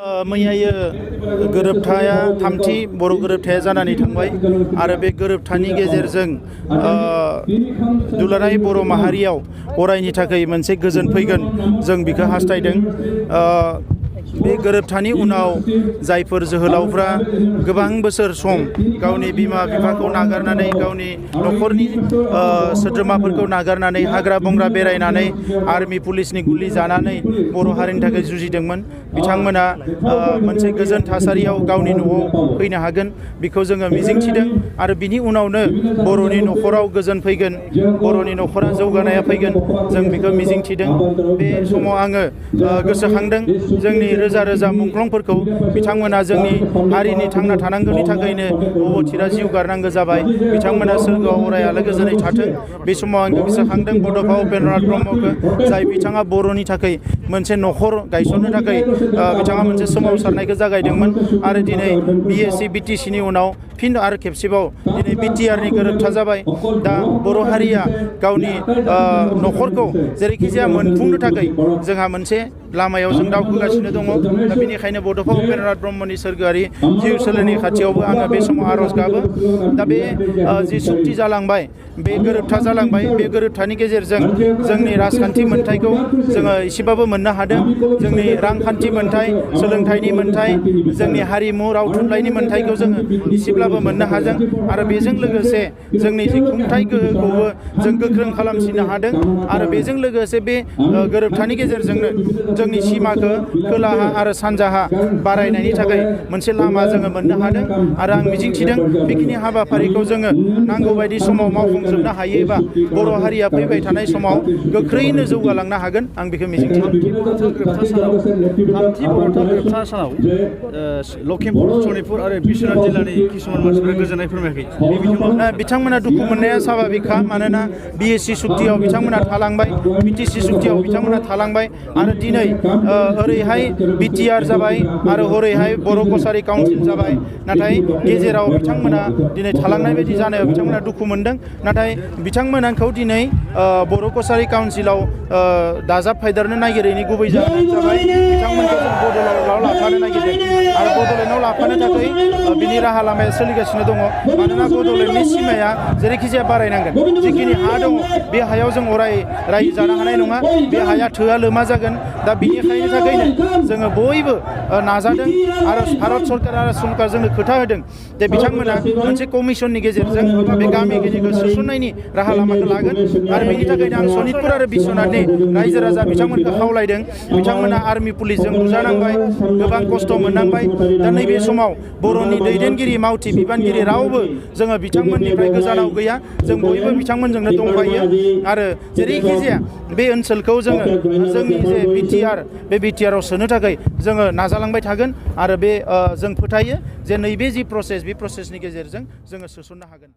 मैयायो गोरोबथाया थामथि बर' गोरोबथाया जानानै थांबाय आरो बे गोरोबथानि गेजेरजों दुलाराय बर' माहारियाव अरायनि थाखाय मोनसे गोजोन फैगोन जों बेखौ हास्थायदों। बे गोरोबथानि उनाव जायफोर जोहोलावफ्रा गोबां बोसोर सम गावनि बिमा बिफाखौ नागारनानै गावनि न'खरनि सोद्रोमाफोरखौ नागारनानै हाग्रा बंग्रा बेरायनानै आर्मि पुलिसनि गुलि जानानै बर' हारिनि थाखाय जुजिदोंमोन बिथांमोना मोनसे गोजोन थासारियाव गावनि न'आव फैनो हागोन बेखौ जोङो मिजिंथिदों आरो बिनि उनावनो बर'नि न'खराव गोजोन फैगोन बर'नि न'खरा जौगानाया फैगोन जों बेखौ मिजिंथिदों। बे समाव आङो गोसोखांदों जोंनि रोजा रोजा मुंख्लंफोरखौ बिथांमोना जोंनि हारिनि थांना थानांगौनि थाखायनो अबथिरा जिउ गारनांगौ जाबाय बिथांमोना सोरगोआव अराय आलो गोजोनै थाथों। बे समाव आं गोसोखांदों बड'फा उपेन्द्रनाथ ब्रह्मखौ जाय बिथाङा बर'नि थाखाय मोनसे न'खर गायसननो थाखाय बिथाङा मोनसे सोमावसारनायखौ जागायदोंमोन आरो दिनै BSc BTC नि उनाव फिन आरो खेबसेबाव दिनै BTR नि गोरोबथा जाबाय। दा बर' हारिया गावनि न'खरखौ जेरैखि जाया मोनफुंनो थाखाय जोंहा मोनसे लामायाव जों दावखोगासिनो दङ। दा बेनिखायनो बड'फा उपेन्द्रनाथ ब्रह्मनि सोरगोआरि जिउ सोलेरनि खाथियावबो आङो बे समाव आर'ज गाबो। दा बे जि सुक्ति जालांबाय बे गोरोबथा जालांबाय बे गोरोबथानि गेजेरजों जोंनि राजखान्थि मोन्थायखौ जोङो एसेबाबो मोननो हादों। जोंनि रांखान्थि मोन्थाय सोलोंथाइनि मोन्थाय जोंनि हारिमु राव थुनलाइनि मोन्थायखौ जोङो एसेब्लाबो मोननो हादों आरो बेजों लोगोसे जोंनि जि खुंथाय गोहोखौबो जों गोख्रों खालामसिननो हादों आरो बेजों लोगोसे बे गोरोबथानि गेजेरजोंनो जोंनि सिमाखौ खोलाहा आरो सानजाहा बारायनायनि थाखाय मोनसे लामा जोङो मोननो हादों आरो आं मिजिंथिदों बेखिनि हाबाफारिखौ जोङो नांगौ बायदि समाव मावफुंजोबनो हायोबा बर' हारिया फैबाय थानाय समाव गोख्रैनो जौगालांनो हागोन आं बेखौ मिजिंथिदों। थामथि बर'था गोरोबथा सानाव लखिमपुर सनितपुर आरो बिश्वनाथ जिल्लानि किसुमान मानसिफोरा गोजोननाय फोरमायाखै। बिथांमोना दुखु मोननाया स्वाभाबिकखा मानोना BSc सुक्तियाव बिथांमोना थालांबाय BTC सुक्तियाव बिथांमोना थालांबाय आरो दिनै ओरैहाय BTR जाबाय आरो हरैहाय बर' कसारि काउन्सिल जाबाय नाथाय गेजेराव बिथांमोना दिनै थालांनाय बायदि जानायाव बिथांमोना दुखु मोनदों। नाथाय बिथांमोनखौ दिनै बर' कसारि काउन्सिलाव दाजाबफादेरनो नागिरैनि गुबै जाहोनानो जाबाय बिथांमोनखौ जों बड'लेण्डआव लाफानो नागिरदों आरो बड'लेण्डआव लाफानो थाखाय बिनि राहा लामाया सोलिगासिनो दङ। मानोना बड'लेण्डनि सिमाया जेरैखि जाया बारायनांगोन जिखिनि हा दङ बे हायाव जों अराय रायजो जानो हानाय नङा बे हाया थोआ लोमा जागोन। दा बेनिखायनो थाखायनो जोङो बयबो नाजादों आरो भारत सरकार आरो सरकार जोंनो खोथा होदों जे बिथांमोना मोनसे कमिसननि गेजेरजों बे गामि गिरिखौ सोसननायनि राहा लामाखौ लागोन आरो बेनि थाखायनो आं सनितपुर आरो बिश्वनाथनि रायजो राजा बिथांमोनखौ खावलायदों। बिथांमोना आर्मि पुलिसजों बुजानांबाय गोबां खस्थ' मोननांबाय। दा नैबे समाव बर'नि दैदेनगिरि मावथि बिबानगिरि रावबो जोङो बिथांमोननिफ्राय गोजानाव गैया जों बयबो बिथांमोनजोंनो दंफायो आरो जेरैखि जाया बे ओनसोलखौ जोङो जोंनि जे BTR आव सोनो थाखाय जोङो नाजालांबाय थागोन आरो बे जों फोथायो जे नैबे जि प्रसेस बे प्रसेसनि गेजेरजों जोङो सोसननो हागोन।